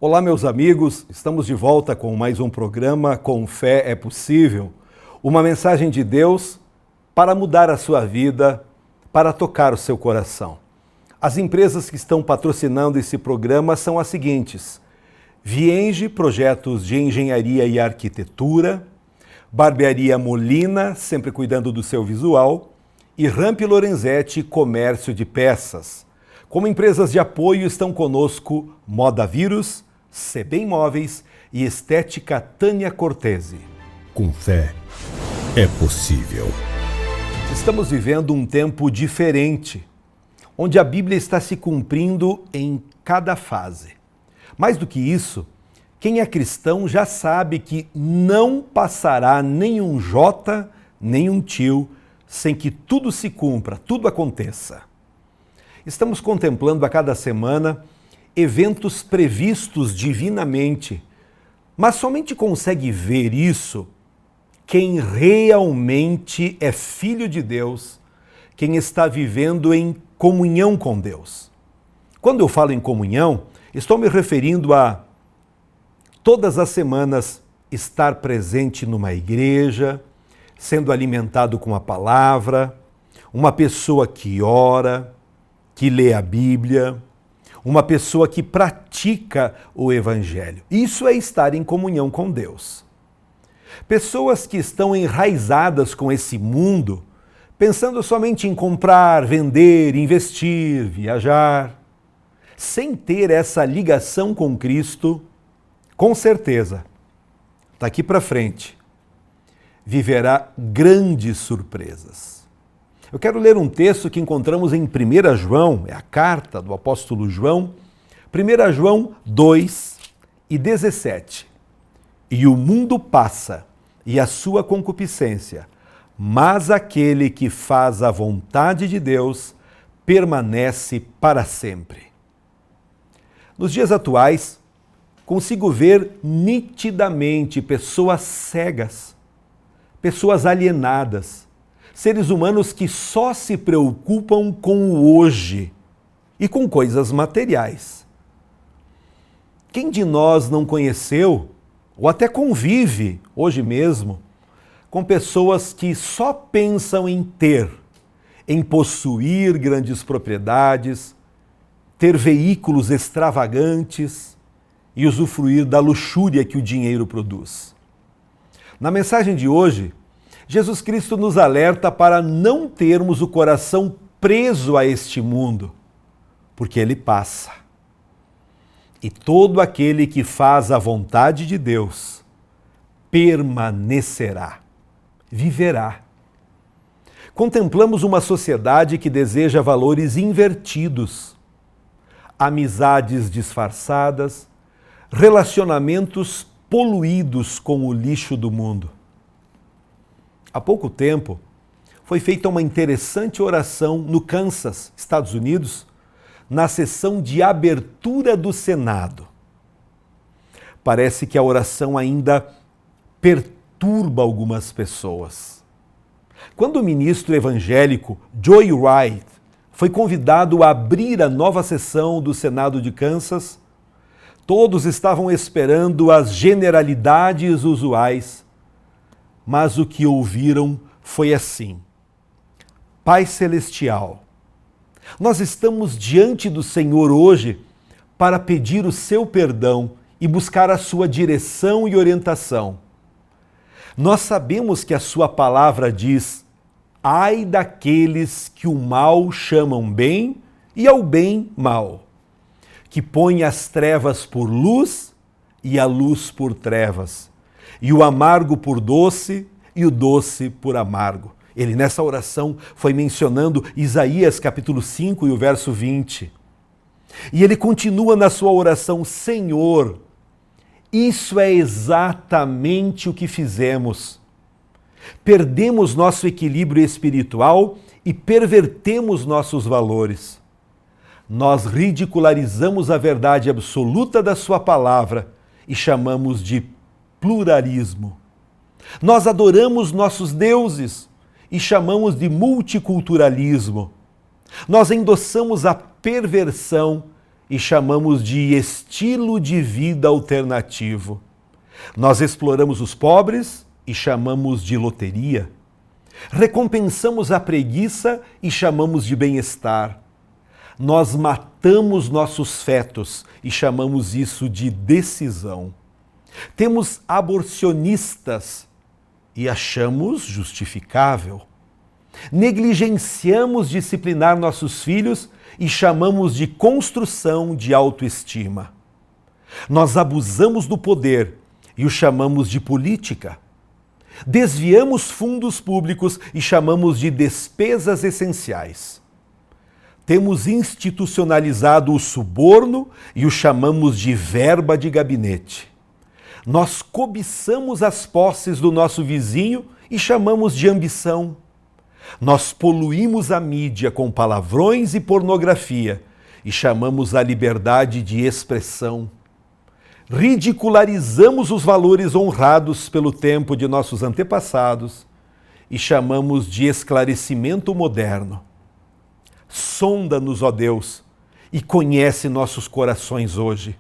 Olá, meus amigos, estamos de volta com mais um programa Com Fé é Possível, uma mensagem de Deus para mudar a sua vida, para tocar o seu coração. As empresas que estão patrocinando esse programa são as seguintes: Vienge, projetos de engenharia e arquitetura, Barbearia Molina, sempre cuidando do seu visual, e Ramp Lorenzetti, comércio de peças. Como empresas de apoio estão conosco Moda Vírus, CB Imóveis e Estética Tânia Cortese. Com fé é possível. Estamos vivendo um tempo diferente, onde a Bíblia está se cumprindo em cada fase. Mais do que isso, quem é cristão já sabe que não passará nenhum J, nenhum tio, sem que tudo se cumpra, tudo aconteça. Estamos contemplando a cada semana eventos previstos divinamente, mas somente consegue ver isso quem realmente é filho de Deus, quem está vivendo em comunhão com Deus. Quando eu falo em comunhão, estou me referindo a todas as semanas estar presente numa igreja, sendo alimentado com a palavra, uma pessoa que ora, que lê a Bíblia, uma pessoa que pratica o Evangelho. Isso é estar em comunhão com Deus. Pessoas que estão enraizadas com esse mundo, pensando somente em comprar, vender, investir, viajar, sem ter essa ligação com Cristo, com certeza, daqui para frente, viverá grandes surpresas. Eu quero ler um texto que encontramos em 1 João, é a carta do apóstolo João, 1 João 2 e 17. E o mundo passa, e a sua concupiscência, mas aquele que faz a vontade de Deus permanece para sempre. Nos dias atuais, consigo ver nitidamente pessoas cegas, pessoas alienadas, seres humanos que só se preocupam com o hoje e com coisas materiais. Quem de nós não conheceu, ou até convive hoje mesmo, com pessoas que só pensam em ter, em possuir grandes propriedades, ter veículos extravagantes e usufruir da luxúria que o dinheiro produz? Na mensagem de hoje, Jesus Cristo nos alerta para não termos o coração preso a este mundo, porque ele passa. E todo aquele que faz a vontade de Deus permanecerá, viverá. Contemplamos uma sociedade que deseja valores invertidos, amizades disfarçadas, relacionamentos poluídos com o lixo do mundo. Há pouco tempo, foi feita uma interessante oração no Kansas, Estados Unidos, na sessão de abertura do Senado. Parece que a oração ainda perturba algumas pessoas. Quando o ministro evangélico Joy Wright foi convidado a abrir a nova sessão do Senado de Kansas, todos estavam esperando as generalidades usuais, mas o que ouviram foi assim: Pai Celestial, nós estamos diante do Senhor hoje para pedir o seu perdão e buscar a sua direção e orientação. Nós sabemos que a sua palavra diz: ai daqueles que o mal chamam bem e ao bem mal, que põem as trevas por luz e a luz por trevas, e o amargo por doce e o doce por amargo. Ele, nessa oração, foi mencionando Isaías capítulo 5 e o verso 20. E ele continua na sua oração: Senhor, isso é exatamente o que fizemos. Perdemos nosso equilíbrio espiritual e pervertemos nossos valores. Nós ridicularizamos a verdade absoluta da sua palavra e chamamos de pluralismo. Nós adoramos nossos deuses e chamamos de multiculturalismo. Nós endossamos a perversão e chamamos de estilo de vida alternativo. Nós exploramos os pobres e chamamos de loteria. Recompensamos a preguiça e chamamos de bem-estar. Nós matamos nossos fetos e chamamos isso de decisão. Temos aborcionistas e achamos justificável. Negligenciamos disciplinar nossos filhos e chamamos de construção de autoestima. Nós abusamos do poder e o chamamos de política. Desviamos fundos públicos e chamamos de despesas essenciais. Temos institucionalizado o suborno e o chamamos de verba de gabinete. Nós cobiçamos as posses do nosso vizinho e chamamos de ambição. Nós poluímos a mídia com palavrões e pornografia e chamamos a liberdade de expressão. Ridicularizamos os valores honrados pelo tempo de nossos antepassados e chamamos de esclarecimento moderno. Sonda-nos, ó Deus, e conhece nossos corações hoje.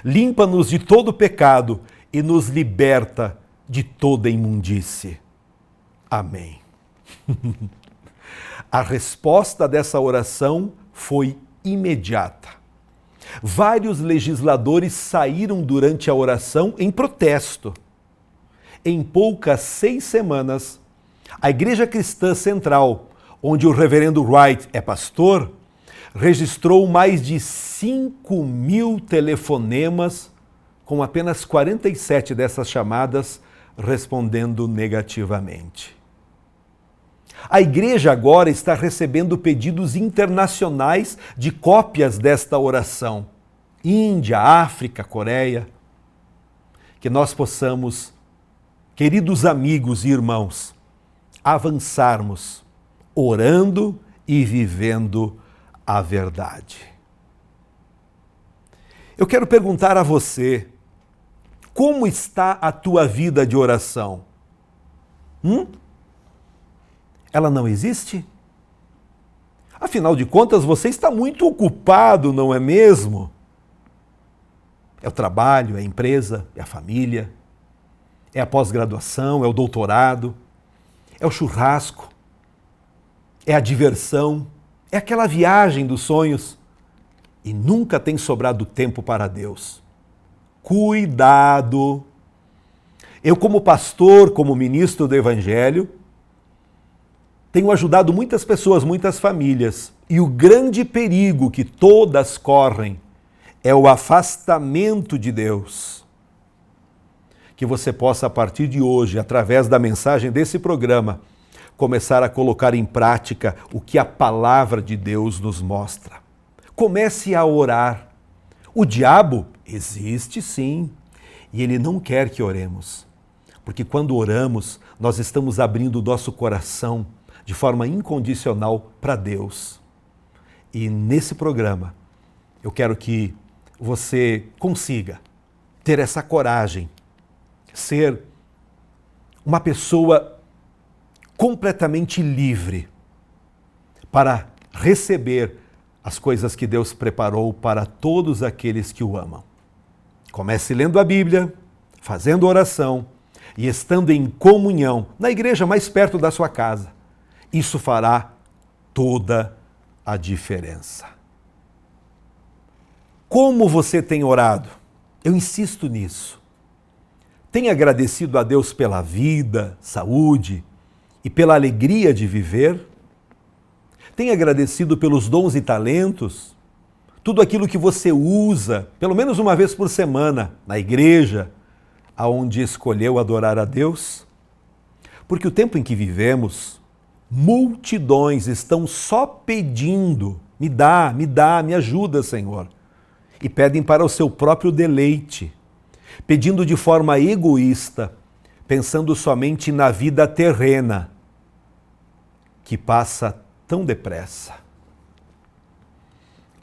Limpa-nos de todo pecado e nos liberta de toda imundície. Amém. A resposta dessa oração foi imediata. Vários legisladores saíram durante a oração em protesto. Em poucas 6 semanas, a Igreja Cristã Central, onde o reverendo Wright é pastor, registrou mais de 5.000 telefonemas, com apenas 47 dessas chamadas respondendo negativamente. A igreja agora está recebendo pedidos internacionais de cópias desta oração. Índia, África, Coreia. Que nós possamos, queridos amigos e irmãos, avançarmos orando e vivendo a verdade. Eu quero perguntar a você, como está a tua vida de oração? Ela não existe? Afinal de contas, você está muito ocupado, não é mesmo? É o trabalho, é a empresa, é a família, é a pós-graduação, é o doutorado, é o churrasco, é a diversão, é aquela viagem dos sonhos e nunca tem sobrado tempo para Deus. Cuidado! Eu, como pastor, como ministro do Evangelho, tenho ajudado muitas pessoas, muitas famílias, e o grande perigo que todas correm é o afastamento de Deus. Que você possa, a partir de hoje, através da mensagem desse programa, começar a colocar em prática o que a palavra de Deus nos mostra. Comece a orar. O diabo existe sim, e ele não quer que oremos, porque quando oramos, nós estamos abrindo o nosso coração de forma incondicional para Deus. E nesse programa, eu quero que você consiga ter essa coragem, ser uma pessoa completamente livre para receber as coisas que Deus preparou para todos aqueles que o amam. Comece lendo a Bíblia, fazendo oração e estando em comunhão na igreja mais perto da sua casa. Isso fará toda a diferença. Como você tem orado? Eu insisto nisso. Tem agradecido a Deus pela vida, saúde e pela alegria de viver? Tem agradecido pelos dons e talentos? Tudo aquilo que você usa, pelo menos uma vez por semana, na igreja, aonde escolheu adorar a Deus? Porque o tempo em que vivemos, multidões estão só pedindo, me dá, me ajuda, Senhor. E pedem para o seu próprio deleite, pedindo de forma egoísta, pensando somente na vida terrena, que passa tão depressa.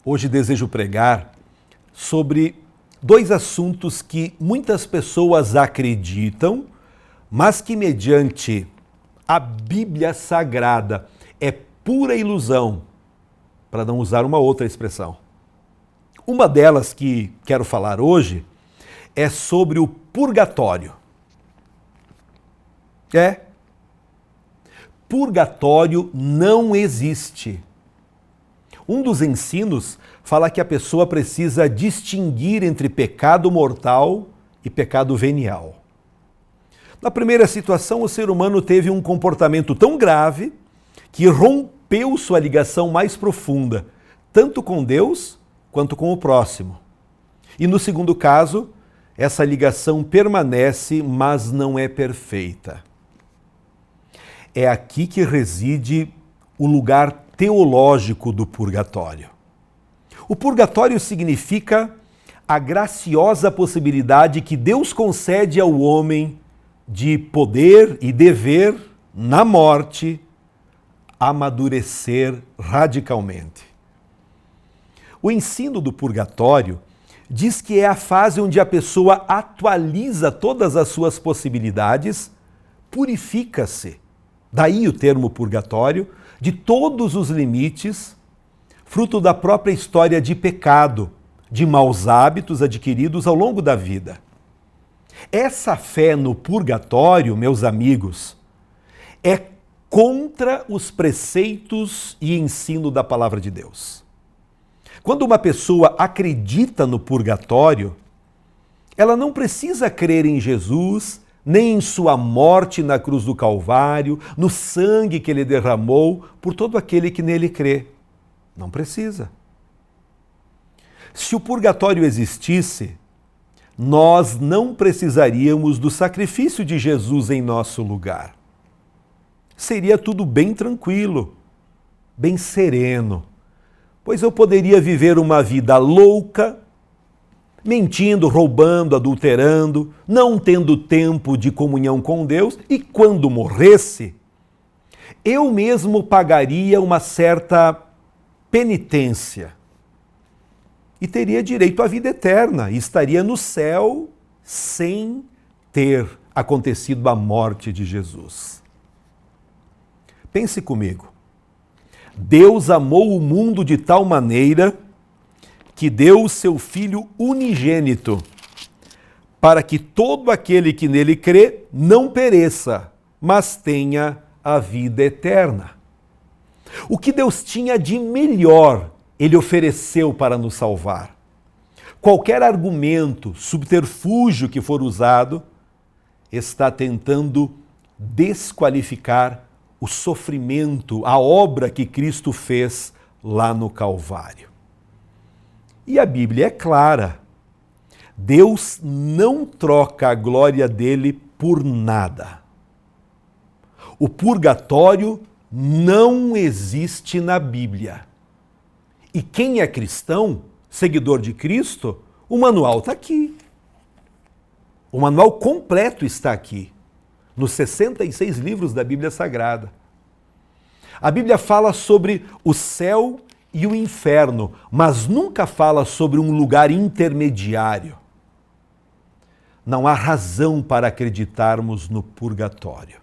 Hoje desejo pregar sobre 2 assuntos que muitas pessoas acreditam, mas que mediante a Bíblia Sagrada é pura ilusão, para não usar uma outra expressão. Uma delas que quero falar hoje é sobre o purgatório. Purgatório não existe. Um dos ensinos fala que a pessoa precisa distinguir entre pecado mortal e pecado venial. Na primeira situação, o ser humano teve um comportamento tão grave que rompeu sua ligação mais profunda, tanto com Deus quanto com o próximo. E no segundo caso, essa ligação permanece, mas não é perfeita. É aqui que reside o lugar teológico do purgatório. O purgatório significa a graciosa possibilidade que Deus concede ao homem de poder e dever, na morte, amadurecer radicalmente. O ensino do purgatório diz que é a fase onde a pessoa atualiza todas as suas possibilidades, purifica-se, daí o termo purgatório, de todos os limites, fruto da própria história de pecado, de maus hábitos adquiridos ao longo da vida. Essa fé no purgatório, meus amigos, é contra os preceitos e ensino da palavra de Deus. Quando uma pessoa acredita no purgatório, ela não precisa crer em Jesus, nem em sua morte na cruz do Calvário, no sangue que ele derramou por todo aquele que nele crê. Não precisa. Se o purgatório existisse, nós não precisaríamos do sacrifício de Jesus em nosso lugar. Seria tudo bem tranquilo, bem sereno, pois eu poderia viver uma vida louca, mentindo, roubando, adulterando, não tendo tempo de comunhão com Deus, e quando morresse, eu mesmo pagaria uma certa penitência e teria direito à vida eterna, e estaria no céu sem ter acontecido a morte de Jesus. Pense comigo. Deus amou o mundo de tal maneira que deu o seu Filho unigênito, para que todo aquele que nele crê não pereça, mas tenha a vida eterna. O que Deus tinha de melhor, Ele ofereceu para nos salvar. Qualquer argumento, subterfúgio que for usado, está tentando desqualificar o sofrimento, a obra que Cristo fez lá no Calvário. E a Bíblia é clara. Deus não troca a glória dele por nada. O purgatório não existe na Bíblia. E quem é cristão, seguidor de Cristo, o manual está aqui. O manual completo está aqui, nos 66 livros da Bíblia Sagrada. A Bíblia fala sobre o céu e o inferno, mas nunca fala sobre um lugar intermediário. Não há razão para acreditarmos no purgatório.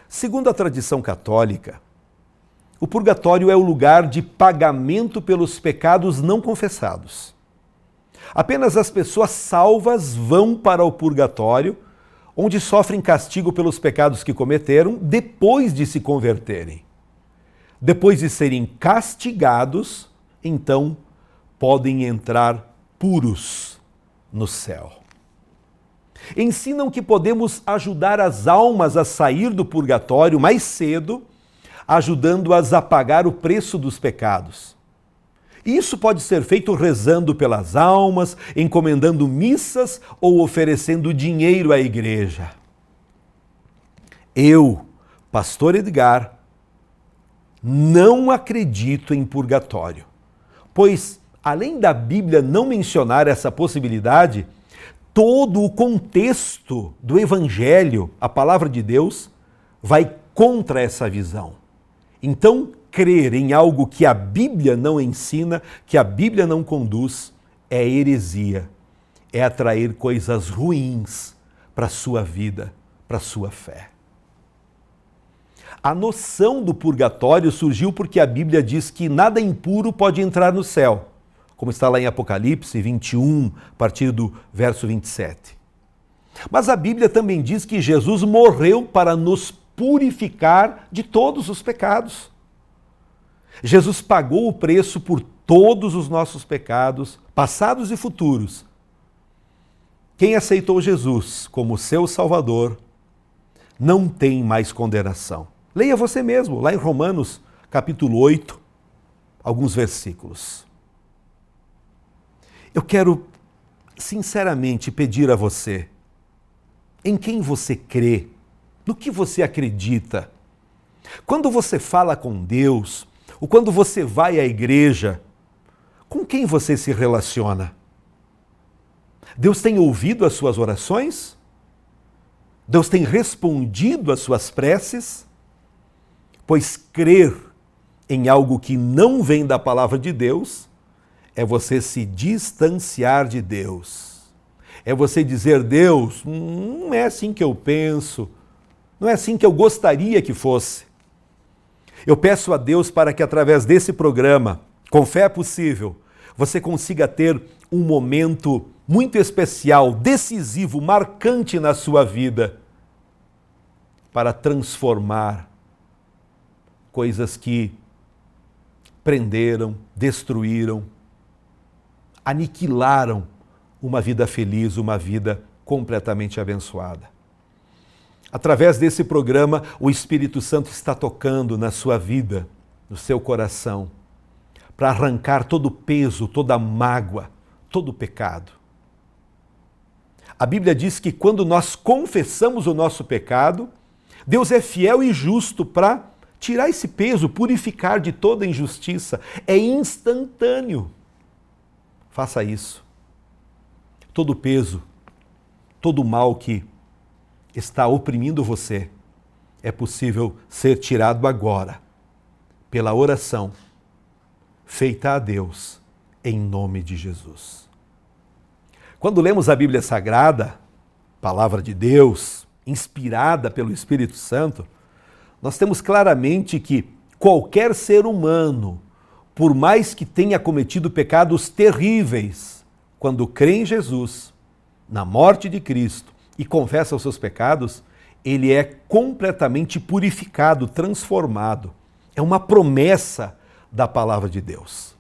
Segundo a tradição católica, o purgatório é o lugar de pagamento pelos pecados não confessados. Apenas as pessoas salvas vão para o purgatório, onde sofrem castigo pelos pecados que cometeram depois de se converterem. Depois de serem castigados, então podem entrar puros no céu. Ensinam que podemos ajudar as almas a sair do purgatório mais cedo, ajudando-as a pagar o preço dos pecados. Isso pode ser feito rezando pelas almas, encomendando missas ou oferecendo dinheiro à igreja. Eu, pastor Edgar, não acredito em purgatório, pois, além da Bíblia não mencionar essa possibilidade, todo o contexto do Evangelho, a palavra de Deus, vai contra essa visão. Então, crer em algo que a Bíblia não ensina, que a Bíblia não conduz, é heresia, é atrair coisas ruins para a sua vida, para a sua fé. A noção do purgatório surgiu porque a Bíblia diz que nada impuro pode entrar no céu, como está lá em Apocalipse 21, a partir do verso 27. Mas a Bíblia também diz que Jesus morreu para nos purificar de todos os pecados. Jesus pagou o preço por todos os nossos pecados, passados e futuros. Quem aceitou Jesus como seu Salvador não tem mais condenação. Leia você mesmo, lá em Romanos, capítulo 8, alguns versículos. Eu quero, sinceramente, pedir a você, em quem você crê, no que você acredita. Quando você fala com Deus, ou quando você vai à igreja, com quem você se relaciona? Deus tem ouvido as suas orações? Deus tem respondido às suas preces? Pois crer em algo que não vem da palavra de Deus é você se distanciar de Deus. É você dizer, Deus, não é assim que eu penso, não é assim que eu gostaria que fosse. Eu peço a Deus para que através desse programa, Com Fé é Possível, você consiga ter um momento muito especial, decisivo, marcante na sua vida, para transformar coisas que prenderam, destruíram, aniquilaram uma vida feliz, uma vida completamente abençoada. Através desse programa, o Espírito Santo está tocando na sua vida, no seu coração, para arrancar todo o peso, toda a mágoa, todo o pecado. A Bíblia diz que quando nós confessamos o nosso pecado, Deus é fiel e justo para tirar esse peso, purificar de toda injustiça. É instantâneo. Faça isso. Todo o peso, todo o mal que está oprimindo você, é possível ser tirado agora, pela oração feita a Deus, em nome de Jesus. Quando lemos a Bíblia Sagrada, palavra de Deus, inspirada pelo Espírito Santo, nós temos claramente que qualquer ser humano, por mais que tenha cometido pecados terríveis, quando crê em Jesus, na morte de Cristo e confessa os seus pecados, ele é completamente purificado, transformado. É uma promessa da palavra de Deus.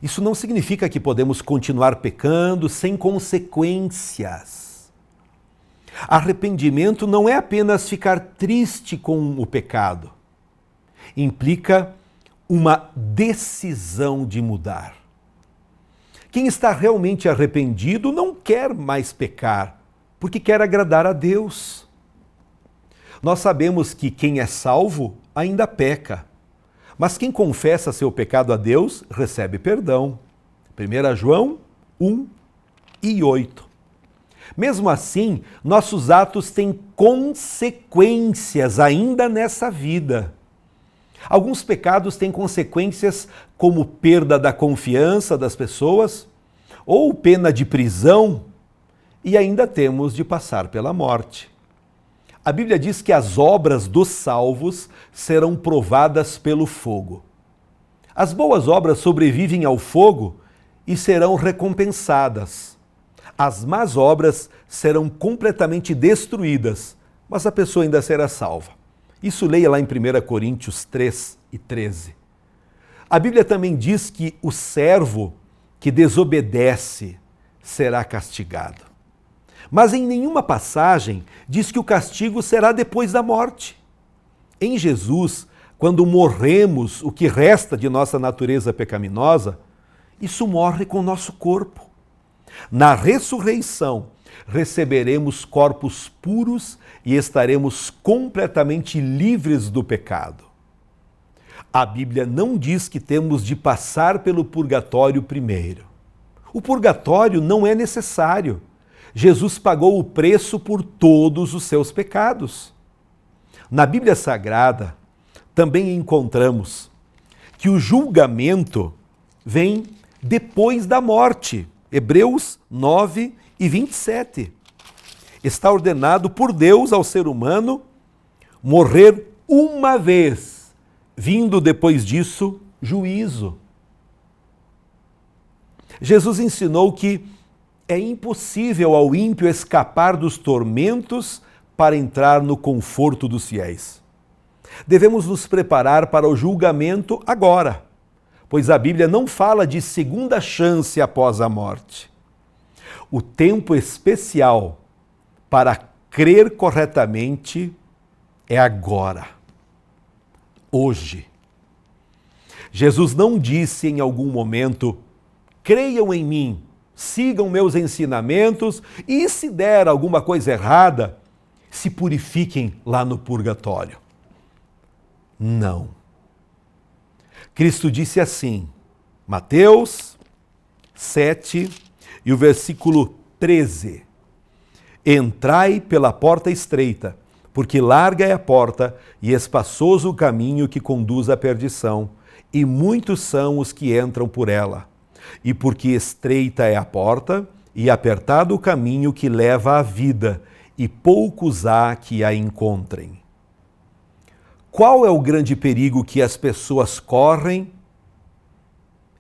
Isso não significa que podemos continuar pecando sem consequências. Arrependimento não é apenas ficar triste com o pecado. Implica uma decisão de mudar. Quem está realmente arrependido não quer mais pecar, porque quer agradar a Deus. Nós sabemos que quem é salvo ainda peca, mas quem confessa seu pecado a Deus recebe perdão. 1 João 1:8. Mesmo assim, nossos atos têm consequências ainda nessa vida. Alguns pecados têm consequências como perda da confiança das pessoas ou pena de prisão, e ainda temos de passar pela morte. A Bíblia diz que as obras dos salvos serão provadas pelo fogo. As boas obras sobrevivem ao fogo e serão recompensadas. As más obras serão completamente destruídas, mas a pessoa ainda será salva. Isso leia lá em 1 Coríntios 3:13. A Bíblia também diz que o servo que desobedece será castigado. Mas em nenhuma passagem diz que o castigo será depois da morte. Em Jesus, quando morremos o que resta de nossa natureza pecaminosa, isso morre com o nosso corpo. Na ressurreição, receberemos corpos puros e estaremos completamente livres do pecado. A Bíblia não diz que temos de passar pelo purgatório primeiro. O purgatório não é necessário. Jesus pagou o preço por todos os seus pecados. Na Bíblia Sagrada, também encontramos que o julgamento vem depois da morte. Hebreus 9:27. Está ordenado por Deus ao ser humano morrer uma vez, vindo depois disso juízo. Jesus ensinou que é impossível ao ímpio escapar dos tormentos para entrar no conforto dos fiéis. Devemos nos preparar para o julgamento agora, pois a Bíblia não fala de segunda chance após a morte. O tempo especial para crer corretamente é agora, hoje. Jesus não disse em algum momento: creiam em mim, sigam meus ensinamentos e, se der alguma coisa errada, se purifiquem lá no purgatório. Não. Cristo disse assim, Mateus 7 e o versículo 13: entrai pela porta estreita, porque larga é a porta e espaçoso o caminho que conduz à perdição, e muitos são os que entram por ela. E porque estreita é a porta e apertado o caminho que leva à vida, e poucos há que a encontrem. Qual é o grande perigo que as pessoas correm?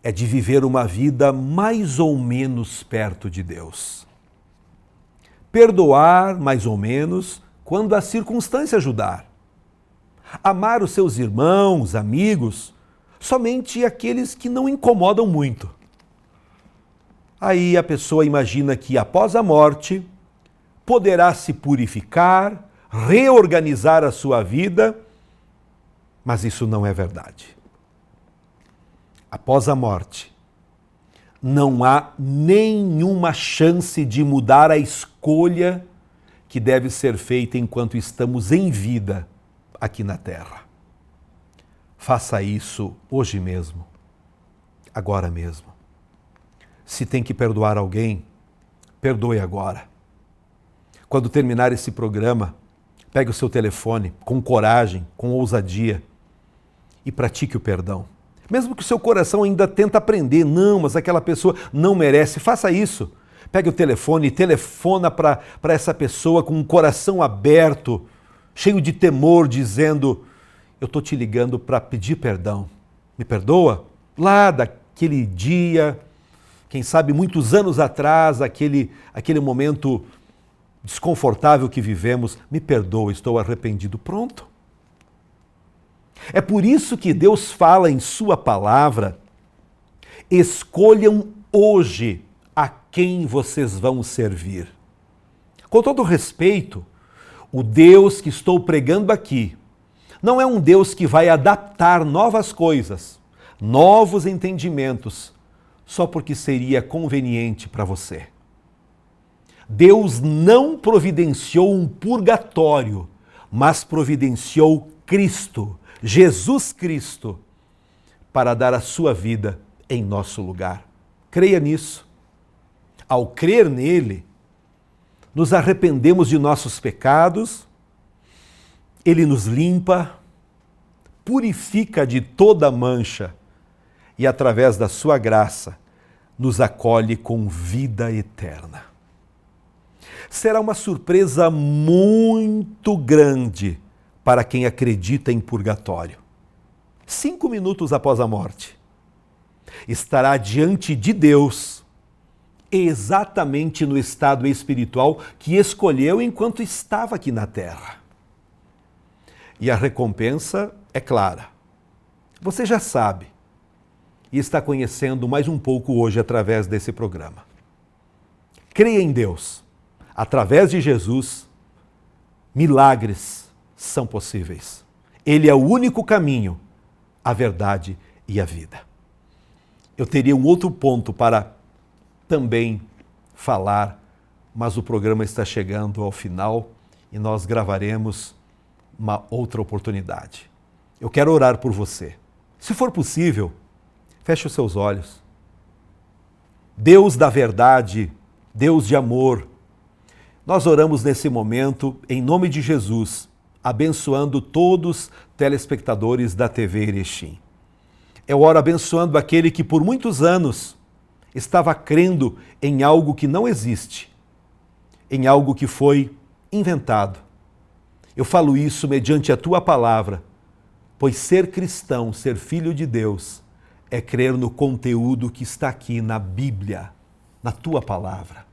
É de viver uma vida mais ou menos perto de Deus. Perdoar mais ou menos quando a circunstância ajudar. Amar os seus irmãos, amigos, somente aqueles que não incomodam muito. Aí a pessoa imagina que após a morte poderá se purificar, reorganizar a sua vida, mas isso não é verdade. Após a morte, não há nenhuma chance de mudar a escolha que deve ser feita enquanto estamos em vida aqui na Terra. Faça isso hoje mesmo, agora mesmo. Se tem que perdoar alguém, perdoe agora. Quando terminar esse programa, pegue o seu telefone com coragem, com ousadia e pratique o perdão. Mesmo que o seu coração ainda tenta aprender, não, mas aquela pessoa não merece, faça isso. Pegue o telefone e telefona para essa pessoa com um coração aberto, cheio de temor, dizendo: eu estou te ligando para pedir perdão. Me perdoa? Lá daquele dia, quem sabe muitos anos atrás, aquele momento desconfortável que vivemos, me perdoa, estou arrependido. Pronto. É por isso que Deus fala em sua palavra: escolham hoje a quem vocês vão servir. Com todo respeito, o Deus que estou pregando aqui não é um Deus que vai adaptar novas coisas, novos entendimentos, só porque seria conveniente para você. Deus não providenciou um purgatório, mas providenciou Cristo, Jesus Cristo, para dar a sua vida em nosso lugar. Creia nisso. Ao crer nele, nos arrependemos de nossos pecados, ele nos limpa, purifica de toda mancha e, através da sua graça, nos acolhe com vida eterna. Será uma surpresa muito grande para quem acredita em purgatório. 5 minutos após a morte, estará diante de Deus, exatamente no estado espiritual que escolheu enquanto estava aqui na Terra. E a recompensa é clara. Você já sabe e está conhecendo mais um pouco hoje através desse programa. Creia em Deus. Através de Jesus, milagres são possíveis. Ele é o único caminho, a verdade e a vida. Eu teria um outro ponto para também falar, mas o programa está chegando ao final e nós gravaremos uma outra oportunidade. Eu quero orar por você. Se for possível, feche os seus olhos. Deus da verdade, Deus de amor, nós oramos nesse momento em nome de Jesus, abençoando todos os telespectadores da TV Erechim. Eu oro abençoando aquele que por muitos anos estava crendo em algo que não existe, em algo que foi inventado. Eu falo isso mediante a tua palavra, pois ser cristão, ser filho de Deus, é crer no conteúdo que está aqui na Bíblia, na tua palavra.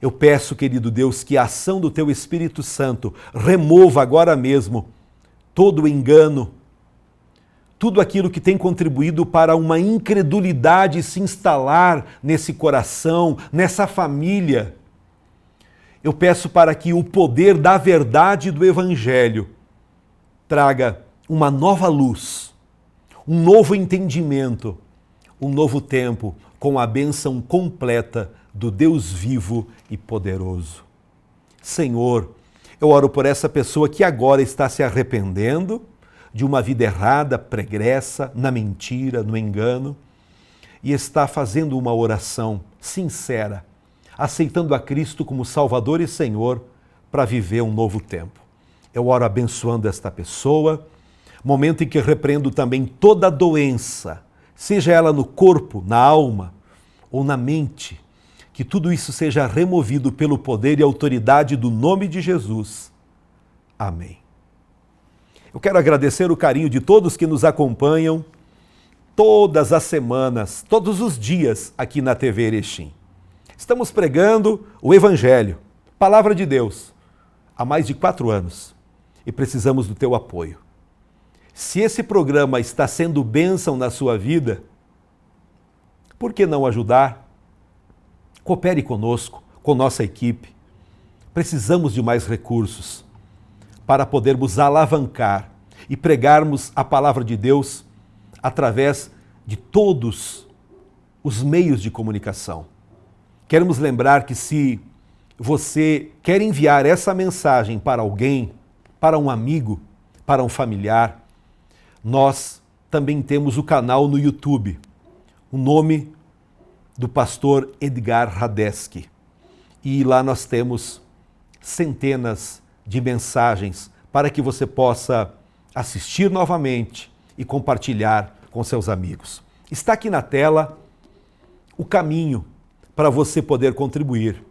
Eu peço, querido Deus, que a ação do teu Espírito Santo remova agora mesmo todo o engano, tudo aquilo que tem contribuído para uma incredulidade se instalar nesse coração, nessa família. Eu peço para que o poder da verdade do Evangelho traga uma nova luz, um novo entendimento, um novo tempo com a bênção completa do Deus vivo e poderoso. Senhor, eu oro por essa pessoa que agora está se arrependendo de uma vida errada, pregressa, na mentira, no engano, e está fazendo uma oração sincera, aceitando a Cristo como Salvador e Senhor para viver um novo tempo. Eu oro abençoando esta pessoa, momento em que repreendo também toda doença, seja ela no corpo, na alma ou na mente, que tudo isso seja removido pelo poder e autoridade do nome de Jesus. Amém. Eu quero agradecer o carinho de todos que nos acompanham todas as semanas, todos os dias aqui na TV Erechim. Estamos pregando o Evangelho, Palavra de Deus, há mais de 4 anos e precisamos do teu apoio. Se esse programa está sendo bênção na sua vida, por que não ajudar? Coopere conosco, com nossa equipe. Precisamos de mais recursos para podermos alavancar e pregarmos a palavra de Deus através de todos os meios de comunicação. Queremos lembrar que se você quer enviar essa mensagem para alguém, para um amigo, para um familiar, nós também temos o canal no YouTube, o nome do pastor Edgar Radeski. E lá nós temos centenas de mensagens para que você possa assistir novamente e compartilhar com seus amigos. Está aqui na tela o caminho para você poder contribuir.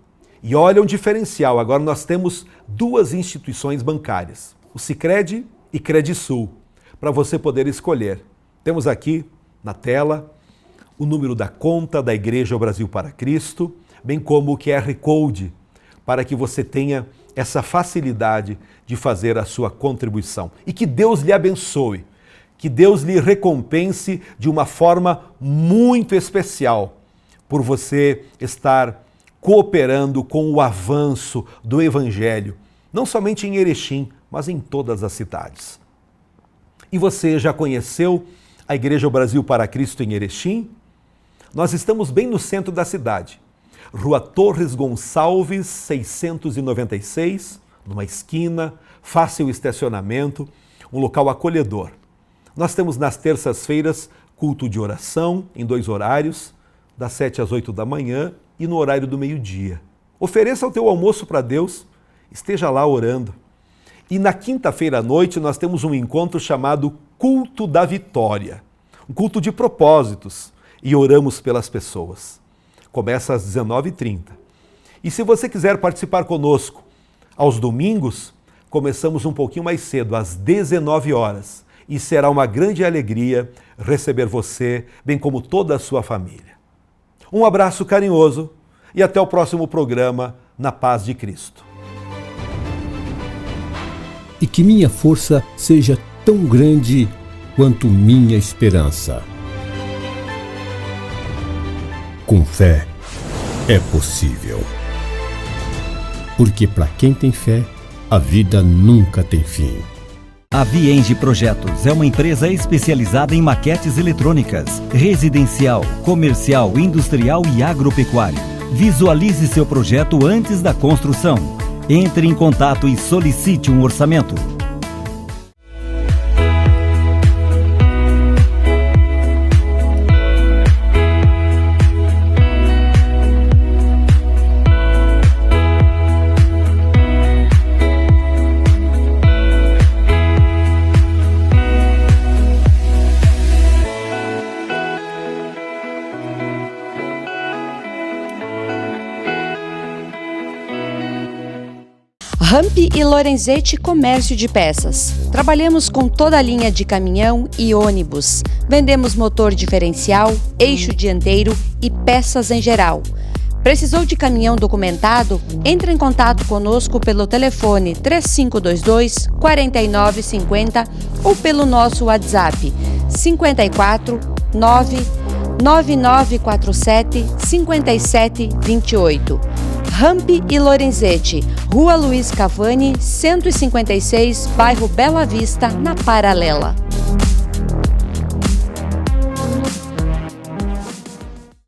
E olha um diferencial, agora nós temos 2 instituições bancárias, o Sicredi e Credisul, para você poder escolher. Temos aqui na tela o número da conta da Igreja Brasil para Cristo, bem como o QR Code, para que você tenha essa facilidade de fazer a sua contribuição. E que Deus lhe abençoe, que Deus lhe recompense de uma forma muito especial por você estar cooperando com o avanço do Evangelho, não somente em Erechim, mas em todas as cidades. E você já conheceu a Igreja Brasil para Cristo em Erechim? Nós estamos bem no centro da cidade, Rua Torres Gonçalves, 696, numa esquina, fácil estacionamento, um local acolhedor. Nós temos nas terças-feiras culto de oração, em 2 horários, das 7 às 8 da manhã e no horário do meio-dia. Ofereça o teu almoço para Deus, esteja lá orando. E na quinta-feira à noite nós temos um encontro chamado Culto da Vitória, um culto de propósitos, e oramos pelas pessoas. Começa às 19h30. E se você quiser participar conosco, aos domingos, começamos um pouquinho mais cedo, às 19 horas. E será uma grande alegria receber você, bem como toda a sua família. Um abraço carinhoso e até o próximo programa, na paz de Cristo. E que minha força seja tão grande quanto minha esperança. Com fé, é possível. Porque para quem tem fé, a vida nunca tem fim. A Vienge Projetos é uma empresa especializada em maquetes eletrônicas, residencial, comercial, industrial e agropecuário. Visualize seu projeto antes da construção. Entre em contato e solicite um orçamento. Ramp e Lorenzetti Comércio de Peças. Trabalhamos com toda a linha de caminhão e ônibus. Vendemos motor diferencial, eixo dianteiro e peças em geral. Precisou de caminhão documentado? Entre em contato conosco pelo telefone 3522-4950 ou pelo nosso WhatsApp 54 99947 5728. Ramp e Lorenzetti, Rua Luiz Cavani, 156, bairro Bela Vista, na Paralela.